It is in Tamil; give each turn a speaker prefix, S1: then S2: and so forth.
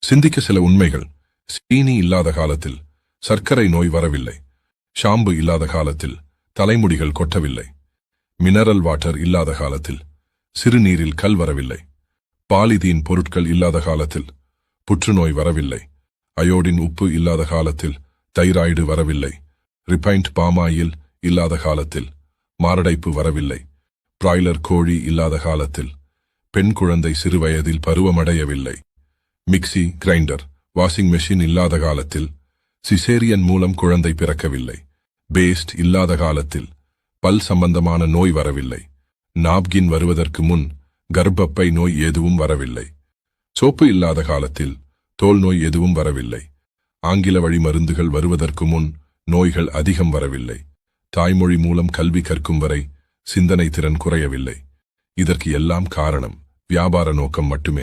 S1: சிந்திக்க சில உண்மைகள். சீனி இல்லாத காலத்தில் சர்க்கரை நோய் வரவில்லை. ஷாம்பு இல்லாத காலத்தில் தலைமுடிகள் கொட்டவில்லை. மினரல் வாட்டர் இல்லாத காலத்தில் சிறுநீரில் கல் வரவில்லை. பாலிதீன் பொருட்கள் இல்லாத காலத்தில் புற்றுநோய் வரவில்லை. அயோடின் உப்பு இல்லாத காலத்தில் தைராய்டு வரவில்லை. ரிபைன்ட் பாமாயில் இல்லாத காலத்தில் மாரடைப்பு வரவில்லை. பிராய்லர் கோழி இல்லாத காலத்தில் பெண் குழந்தை சிறுவயதில் பருவமடையவில்லை. மிக்சி, கிரைண்டர், வாஷிங் மெஷின் இல்லாத காலத்தில் சிசேரியன் மூலம் குழந்தை பிறக்கவில்லை. பேஸ்ட் இல்லாத காலத்தில் பல் சம்பந்தமான நோய் வரவில்லை. நாப்கின் வருவதற்கு முன் கர்ப்பப்பை நோய் எதுவும் வரவில்லை. சோப்பு இல்லாத காலத்தில் தோல் நோய் எதுவும் வரவில்லை. ஆங்கில வழி மருந்துகள் வருவதற்கு முன் நோய்கள் அதிகம் வரவில்லை. தாய்மொழி மூலம் கல்வி கற்கும் வரை சிந்தனை திறன் குறையவில்லை. இதற்கு எல்லாம் காரணம் வியாபார நோக்கம் மட்டுமே.